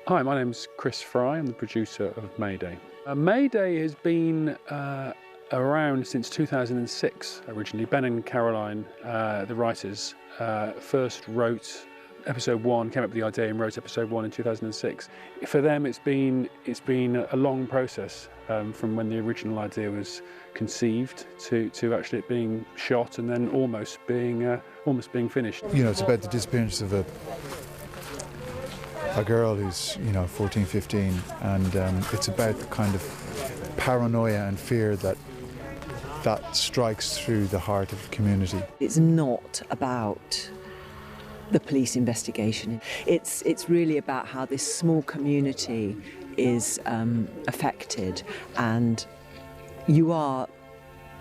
Hi, my name's Chris Fry. I'm the producer of Mayday. Mayday has been around since 2006 originally. Ben and Caroline, the writers, first wrote episode 1, came up with the idea and wrote episode 1 in 2006. For them it's been a long process from when the original idea was conceived to actually it being shot and then almost being finished. You know, it's about the disappearance of a girl who's 14, 15, and it's about the kind of paranoia and fear that strikes through the heart of the community. It's not about the police investigation. It's really about how this small community is affected, and you are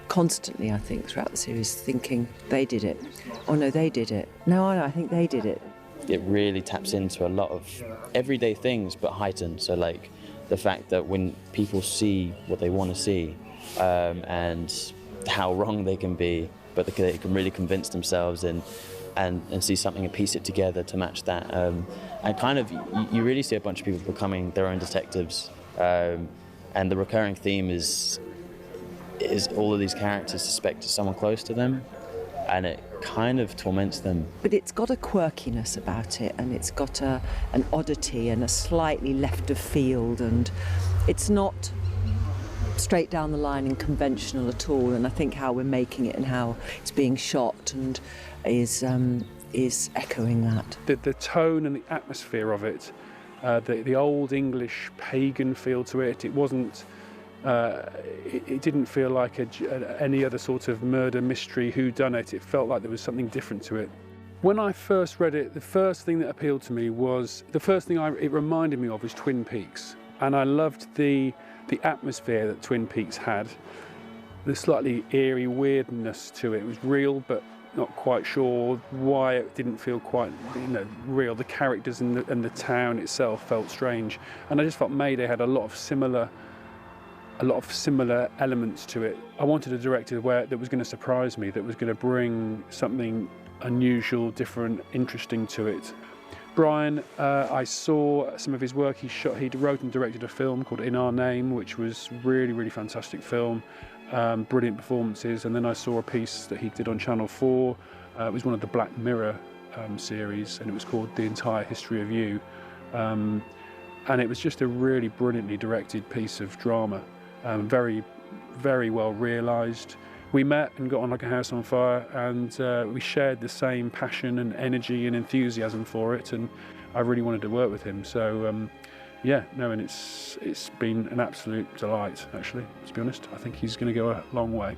constantly, I think, throughout the series thinking, they did it. Oh no, they did it. No, I think they did it. It really taps into a lot of everyday things, but heightened. So like the fact that when people see what they want to see and how wrong they can be, but they can really convince themselves and see something and piece it together to match that. And kind of, you really see a bunch of people becoming their own detectives. And the recurring theme is all of these characters suspect someone close to them, and it kind of torments them. But it's got a quirkiness about it, and it's got an oddity and a slightly left of field, and it's not straight down the line and conventional at all. And I think how we're making it and how it's being shot and is echoing that. The tone and the atmosphere of it, the old English pagan feel to it. It wasn't. It didn't feel like any other sort of murder mystery whodunit. It felt like there was something different to it. When I first read it, the first thing that appealed to me was, it reminded me of was Twin Peaks. And I loved the atmosphere that Twin Peaks had. The slightly eerie weirdness to it. It was real, but not quite sure why it didn't feel quite real. The characters and the town itself felt strange. And I just felt Mayday had a lot of similar elements to it. I wanted a director that was going to surprise me, that was going to bring something unusual, different, interesting to it. Brian, I saw some of his work. He wrote and directed a film called In Our Name, which was really, really fantastic film, brilliant performances. And then I saw a piece that he did on Channel 4. It was one of the Black Mirror series, and it was called The Entire History of You. And it was just a really brilliantly directed piece of drama. Very, very well realised. We met and got on like a house on fire, and we shared the same passion and energy and enthusiasm for it, and I really wanted to work with him. So and it's been an absolute delight, actually, to be honest. I think he's going to go a long way.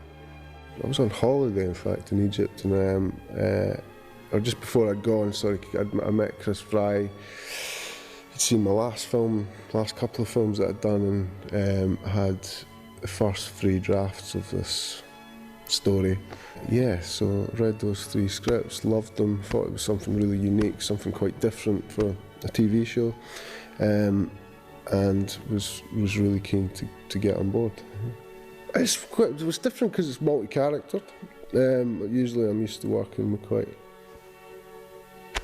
I was on holiday, in fact, in Egypt, and or just before I'd gone, I met Chris Fry. He'd seen my last couple of films that I'd done, and had the first 3 drafts of this story. Yeah, so read those 3 scripts, loved them, thought it was something really unique, something quite different for a TV show, and was really keen to get on board. It was different because it's multi-charactered. Usually I'm used to working with quite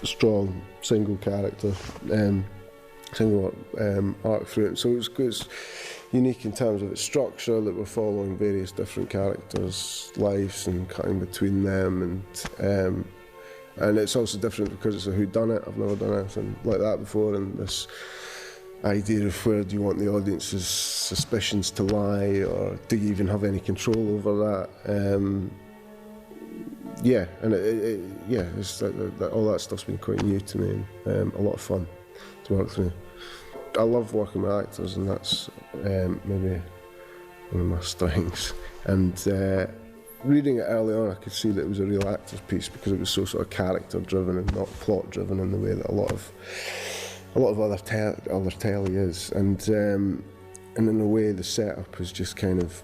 a strong single character. Single arc through it, so it's unique in terms of its structure, that we're following various different characters' lives and cutting between them, and it's also different because it's a whodunit. I've never done anything like that before, and this idea of where do you want the audience's suspicions to lie, or do you even have any control over that? Yeah, and it's all that stuff's been quite new to me, and a lot of fun to work through. I love working with actors, and that's maybe one of my strengths. And reading it early on, I could see that it was a real actor's piece because it was so sort of character-driven and not plot-driven in the way that a lot of other telly is. And in a way, the setup is just kind of,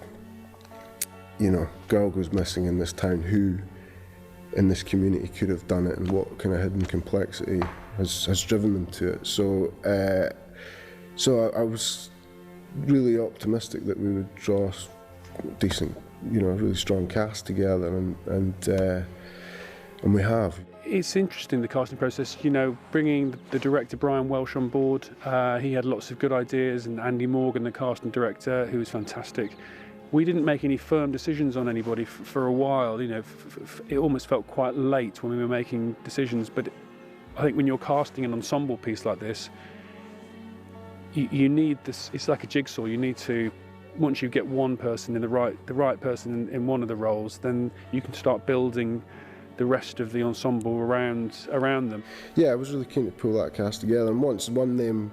girl goes missing in this town. Who in this community could have done it, and what kind of hidden complexity has driven them to it. So I was really optimistic that we would draw decent, a really strong cast together, and we have. It's interesting, the casting process, you know, bringing the director Brian Welsh on board. He had lots of good ideas, and Andy Morgan, the casting director, who was fantastic. We didn't make any firm decisions on anybody for a while. You know, it almost felt quite late when we were making decisions. But I think when you're casting an ensemble piece like this, you need this. It's like a jigsaw. You need to, once you get one person in the right person in one of the roles, then you can start building the rest of the ensemble around them. Yeah, I was really keen to pull that cast together, and once one name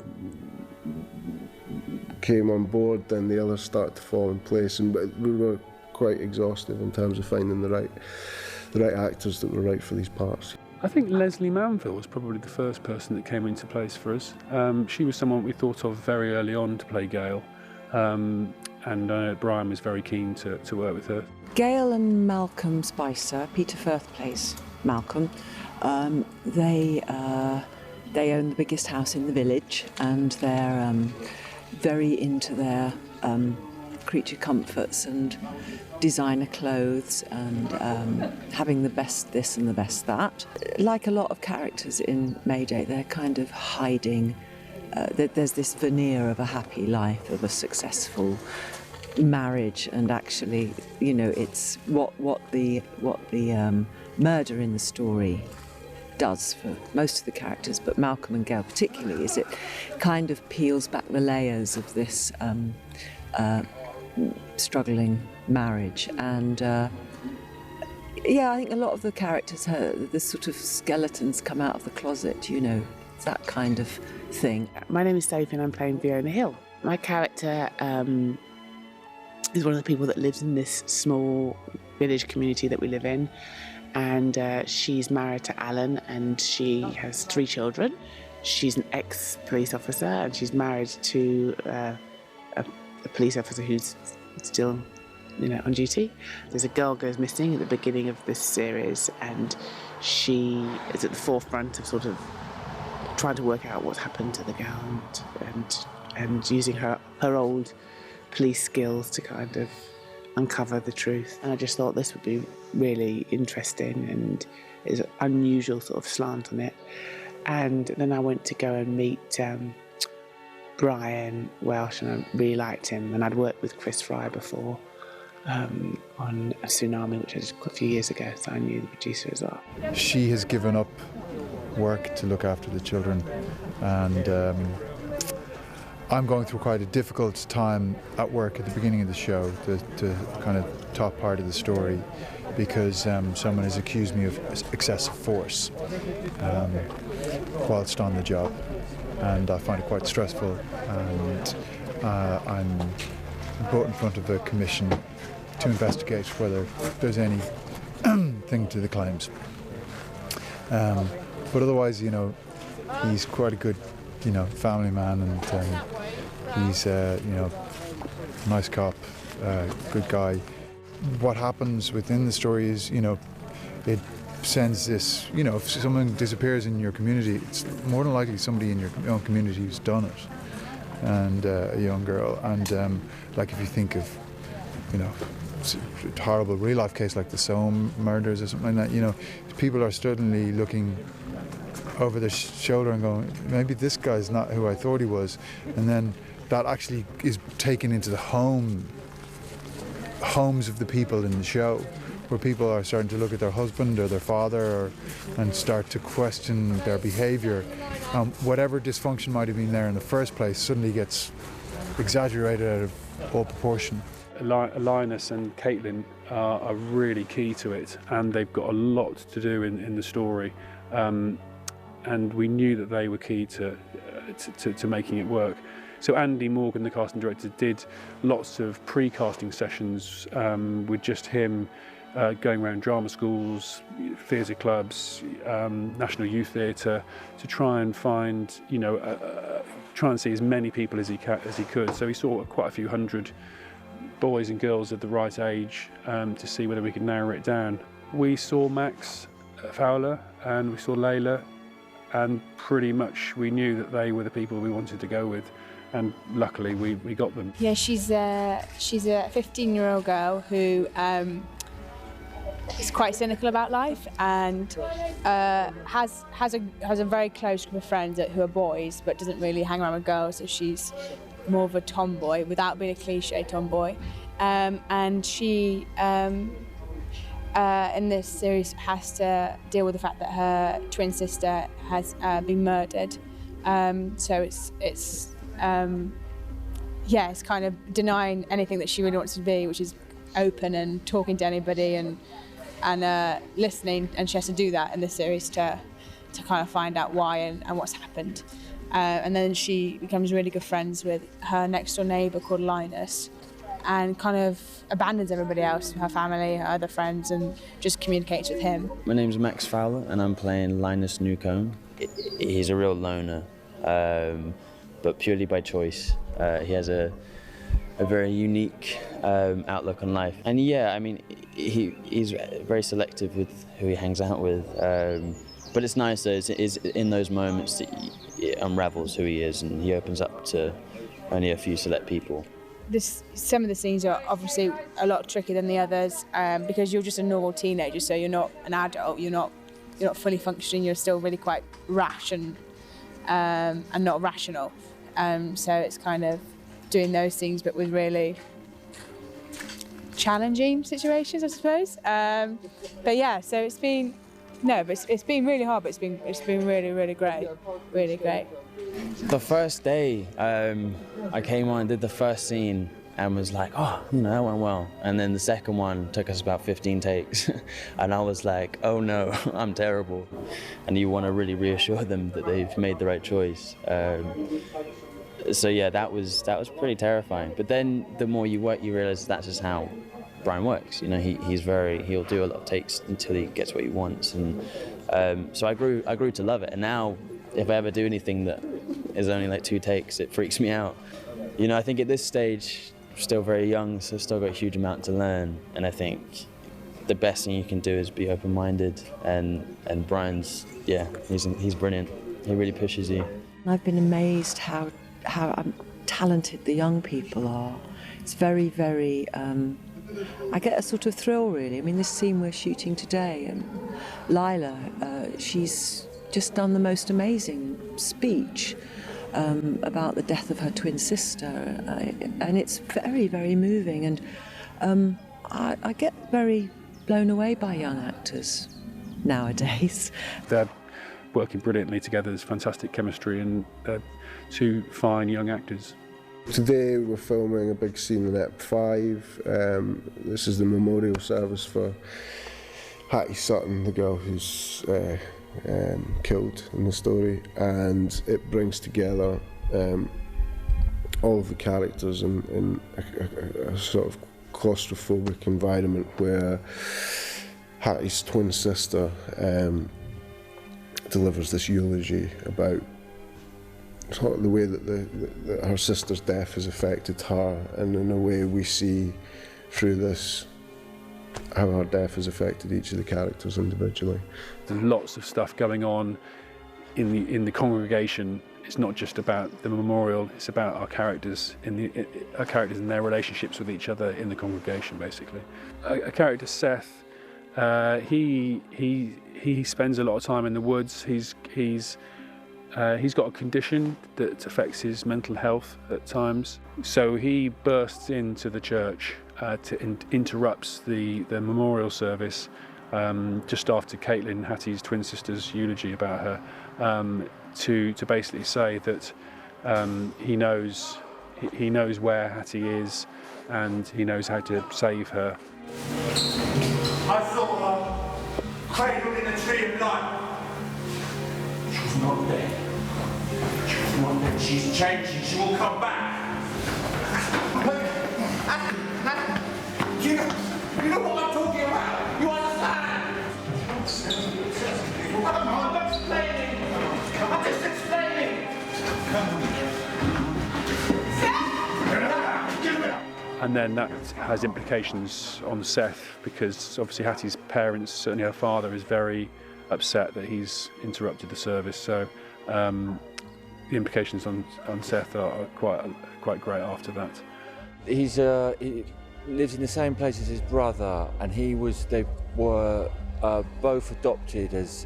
came on board, then the others started to fall in place, and we were quite exhaustive in terms of finding the right actors that were right for these parts. I think Lesley Manville was probably the first person that came into place for us. She was someone we thought of very early on to play Gail, and Brian was very keen to work with her. Gail and Malcolm Spicer, Peter Firth plays Malcolm. They own the biggest house in the village, and they're very into their creature comforts and designer clothes, and having the best this and the best that. Like a lot of characters in Mayday, they're kind of hiding. There's this veneer of a happy life, of a successful marriage, and actually, you know, it's what the murder in the story does for most of the characters, but Malcolm and Gail particularly, is it kind of peels back the layers of this struggling marriage. And yeah, I think a lot of the characters, the sort of skeletons come out of the closet, you know, that kind of thing. My name is Sophie and I'm playing Fiona Hill. My character is one of the people that lives in this small village community that we live in, and she's married to Alan, and she has 3 children. She's an ex-police officer, and she's married to a police officer who's still, you know, on duty. There's a girl goes missing at the beginning of this series, and she is at the forefront of sort of trying to work out what's happened to the girl, and using her old police skills to kind of uncover the truth. And I just thought this would be really interesting, and there's an unusual sort of slant on it. And then I went to go and meet Brian Welsh, and I really liked him, and I'd worked with Chris Fry before on a Tsunami, which I did a few years ago, so I knew the producer as well. She has given up work to look after the children, and I'm going through quite a difficult time at work at the beginning of the show, the kind of top part of the story, because someone has accused me of excessive force whilst on the job, and I find it quite stressful, and I'm brought in front of a commission to investigate whether there's any thing to the claims. But otherwise, you know, he's quite a good, you know, family man, and he's, you know, nice cop, good guy. What happens within the story is, you know, it sends this, you know, if someone disappears in your community, it's more than likely somebody in your own community who's done it, and a young girl. And like if you think of, you know, a horrible real life case like the Soham murders or something like that, you know, people are suddenly looking over their shoulder and going, maybe this guy's not who I thought he was, and then that actually is taken into the homes of the people in the show, where people are starting to look at their husband or their father and start to question their behaviour. Whatever dysfunction might have been there in the first place suddenly gets exaggerated out of all proportion. Linus and Caitlin are really key to it, and they've got a lot to do in the story. And we knew that they were key to making it work. So Andy Morgan, the casting director, did lots of pre-casting sessions with just him, going around drama schools, theatre clubs, National Youth Theatre, to try and find, you know, try and see as many people as he could. So he saw quite a few hundred boys and girls of the right age to see whether we could narrow it down. We saw Max Fowler and we saw Layla, and pretty much we knew that they were the people we wanted to go with, and luckily we got them. Yeah, she's a 15-year-old girl who is quite cynical about life, and has a very close group of friends who are boys, but doesn't really hang around with girls. So she's more of a tomboy, without being a cliche tomboy, and she. In this series has to deal with the fact that her twin sister has been murdered. So it's kind of denying anything that she really wants to be, which is open and talking to anybody and listening, and she has to do that in this series to kind of find out why and what's happened. And then she becomes really good friends with her next door neighbour called Linus, and kind of abandons everybody else, her family, her other friends, and just communicates with him. My name's Max Fowler, and I'm playing Linus Newcomb. He's a real loner, but purely by choice. He has a very unique outlook on life. And yeah, I mean, he's very selective with who he hangs out with. But it's nice though, it's in those moments that it unravels who he is, and he opens up to only a few select people. Some of the scenes are obviously a lot trickier than the others, because you're just a normal teenager, so you're not an adult, you're not fully functioning, you're still really quite rash and not rational. So it's kind of doing those things, but with really challenging situations, I suppose. But yeah, so it's been really hard, but it's been really, really great, really great. The first day, I came on and did the first scene and was like, oh, that went well. And then the second one took us about 15 takes. And I was like, oh no, I'm terrible. And you want to really reassure them that they've made the right choice. So yeah, that was pretty terrifying. But then the more you work, you realize that's just how Brian works. He'll do a lot of takes until he gets what he wants. And so I grew to love it. And now, if I ever do anything that is only like 2 takes, it freaks me out. I think at this stage, I'm still very young, so I've still got a huge amount to learn. And I think the best thing you can do is be open-minded. And Brian's, he's brilliant. He really pushes you. I've been amazed how talented the young people are. It's very, very. I get a sort of thrill, really. I mean, this scene we're shooting today, and Lila, she's just done the most amazing speech about the death of her twin sister, and it's very, very moving. And I get very blown away by young actors nowadays. They're working brilliantly together. There's fantastic chemistry, and 2 fine young actors. Today we're filming a big scene in Ep 5. This is the memorial service for Hattie Sutton, the girl who's killed in the story, and it brings together all of the characters in a sort of claustrophobic environment where Hattie's twin sister delivers this eulogy about sort of the way that her sister's death has affected her, and in a way we see through this how her death has affected each of the characters individually. There's lots of stuff going on in the congregation. It's not just about the memorial, it's about our characters and their relationships with each other in the congregation, basically. A character, Seth, he spends a lot of time in the woods. He's got a condition that affects his mental health at times. So he bursts into the church interrupts the memorial service just after Caitlin, Hattie's twin sister's eulogy about her, to basically say that he knows where Hattie is and he knows how to save her. I saw her cradled in a tree of life. She was not dead. She was not dead. She's changing. She will come back. You know what I'm talking about? You understand? I'm not explaining. I'm just explaining. And then that has implications on Seth, because obviously Hattie's parents, certainly her father, is very upset that he's interrupted the service. So the implications on Seth are quite great after that. He lives in the same place as his brother, and they were both adopted as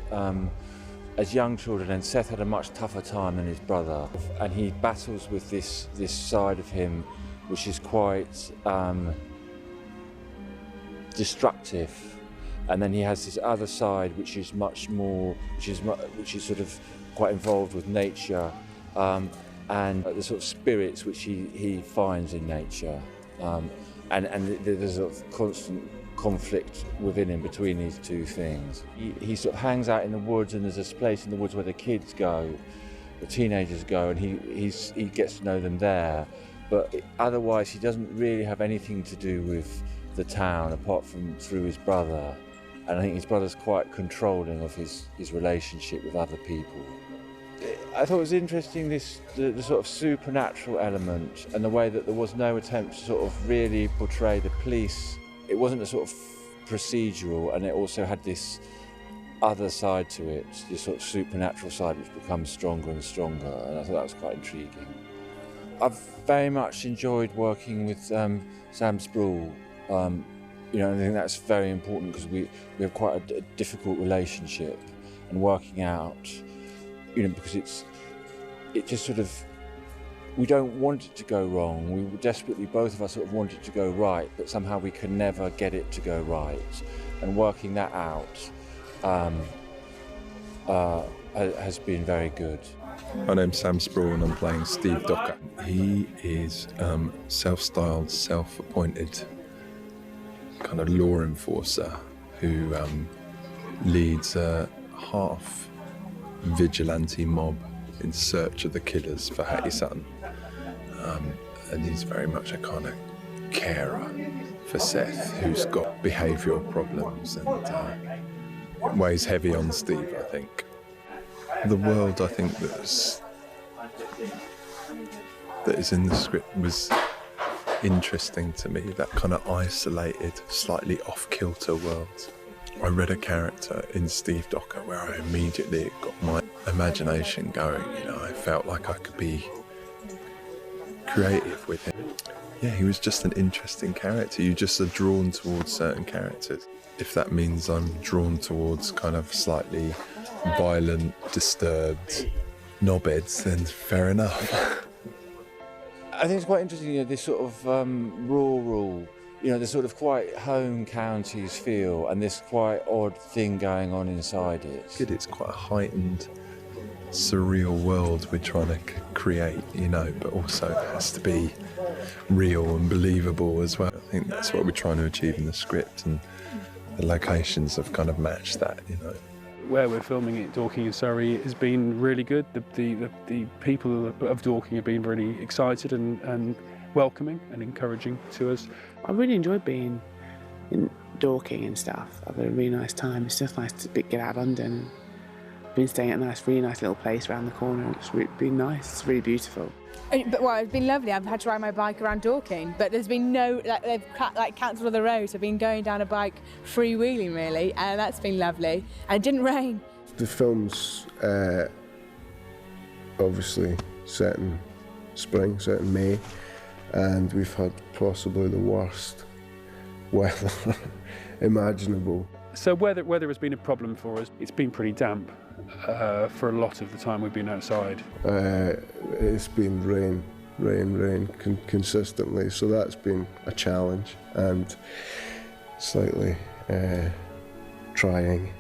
young children, and Seth had a much tougher time than his brother, and he battles with this side of him which is quite destructive, and then he has this other side which is much more, which is sort of quite involved with nature, and the sort of spirits which he finds in nature, and there's a sort of constant conflict within him between these two things. He sort of hangs out in the woods, and there's this place in the woods where the kids go, the teenagers go, and he gets to know them there. But otherwise, he doesn't really have anything to do with the town apart from through his brother. And I think his brother's quite controlling of his relationship with other people. I thought it was interesting, the sort of supernatural element, and the way that there was no attempt to sort of really portray the police. It wasn't a sort of procedural, and it also had this other side to it, this sort of supernatural side which becomes stronger and stronger, and I thought that was quite intriguing. I've very much enjoyed working with Sam Spruell. You know, I think that's very important because we have quite a difficult relationship, and working out, you know, because it just sort of, we don't want it to go wrong. We desperately, both of us sort of want it to go right, but somehow we can never get it to go right. And working that out has been very good. My name's Sam Spruell and I'm playing Steve Docker. He is self-styled, self-appointed kind of law enforcer who leads a half vigilante mob in search of the killers for Hattie Sutton. And he's very much a kind of carer for Seth, who's got behavioural problems, and weighs heavy on Steve, I think. The world, I think, that is in the script was interesting to me, that kind of isolated, slightly off-kilter world. I read a character in Steve Docker where I immediately got my imagination going, you know, I felt like I could be creative with him. Yeah, he was just an interesting character. You just are drawn towards certain characters. If that means I'm drawn towards kind of slightly violent, disturbed knobheads, then fair enough. I think it's quite interesting, you know, this sort of rural, you know, the sort of quite home counties feel, and this quite odd thing going on inside it. It's quite a heightened, surreal world we're trying to create, you know, but also it has to be real and believable as well. I think that's what we're trying to achieve in the script, and the locations have kind of matched that, you know. Where we're filming it, Dorking in Surrey, has been really good. The people of Dorking have been really excited and welcoming and encouraging to us. I really enjoyed being in Dorking and stuff. I've had a really nice time. It's just nice to get out of London. I've been staying at a really nice little place around the corner, and it's been nice. It's really beautiful. But well, it's been lovely. I've had to ride my bike around Dorking, but there's been no, they've cancelled all the roads. I've been going down a bike freewheeling really, and that's been lovely. And it didn't rain. The film's obviously set in spring, set in May, and we've had possibly the worst weather imaginable. So weather has been a problem for us. It's been pretty damp for a lot of the time we've been outside. It's been rain consistently, so that's been a challenge and slightly trying.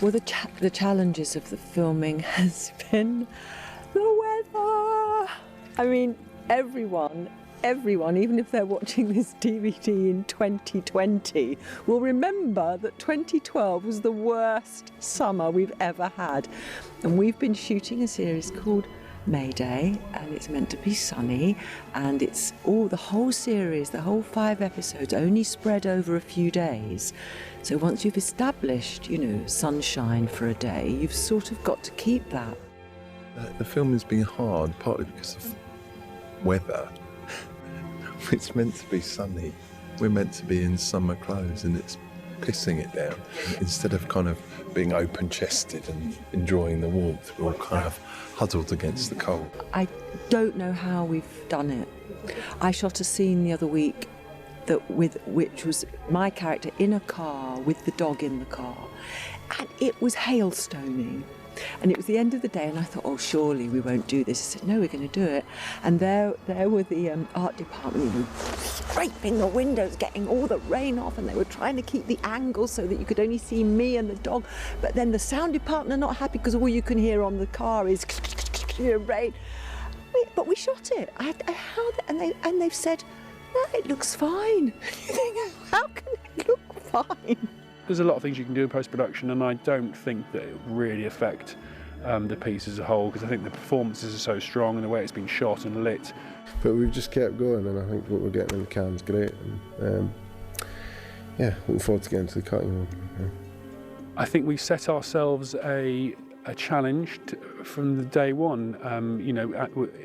Well, the challenges of the filming has been the weather. I mean, everyone, even if they're watching this DVD in 2020, will remember that 2012 was the worst summer we've ever had. And we've been shooting a series called Mayday, and it's meant to be sunny, and it's the whole series, the whole 5 episodes, only spread over a few days. So once you've established, you know, sunshine for a day, you've sort of got to keep that. The film has been hard, partly because of weather. It's meant to be sunny. We're meant to be in summer clothes, and it's pissing it down. Instead of kind of being open-chested and enjoying the warmth, we're all kind of huddled against the cold. I don't know how we've done it. I shot a scene the other week which was my character in a car with the dog in the car, and it was hailstoning. And it was the end of the day, and I thought, oh, surely we won't do this. I said, no, we're going to do it. And there were the art department, scraping the windows, getting all the rain off, and they were trying to keep the angle so that you could only see me and the dog. But then the sound department are not happy because all you can hear on the car is rain. But we shot it. I held it, and they've said, no, it looks fine. You think, how can it look fine? There's a lot of things you can do in post-production, and I don't think that it really affect the piece as a whole, because I think the performances are so strong and the way it's been shot and lit. But we've just kept going, and I think what we're getting in the can is great. And yeah, looking forward to getting to the cutting room. Yeah. I think we set ourselves a challenge from the day one.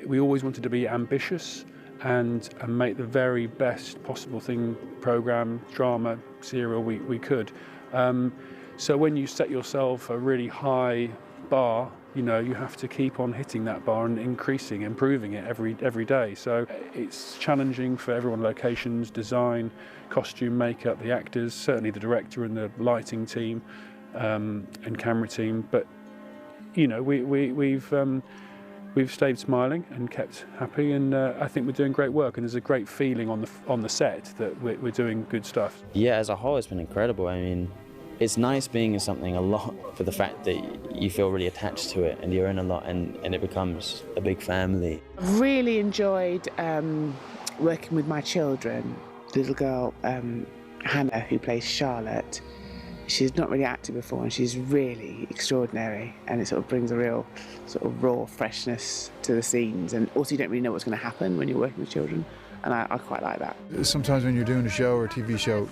We always wanted to be ambitious and make the very best possible thing, programme, drama, serial we could. So when you set yourself a really high bar, you have to keep on hitting that bar and improving it every day. So it's challenging for everyone: locations, design, costume, makeup, the actors, certainly the director and the lighting team and camera team. But we've stayed smiling and kept happy, and I think we're doing great work, and there's a great feeling on the set that we're doing good stuff. Yeah, as a whole, it's been incredible. I mean, it's nice being in something a lot for the fact that you feel really attached to it, and you're in a lot, and it becomes a big family. I've really enjoyed working with my children. The little girl, Hannah, who plays Charlotte, she's not really acted before, and she's really extraordinary, and it sort of brings a real sort of raw freshness to the scenes, and also you don't really know what's going to happen when you're working with children, and I quite like that. Sometimes when you're doing a show or a TV show,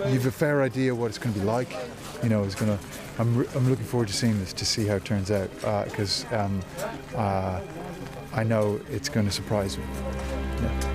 you've a fair idea what it's going to be like. I'm looking forward to seeing this, to see how it turns out, because I know it's going to surprise me. Yeah.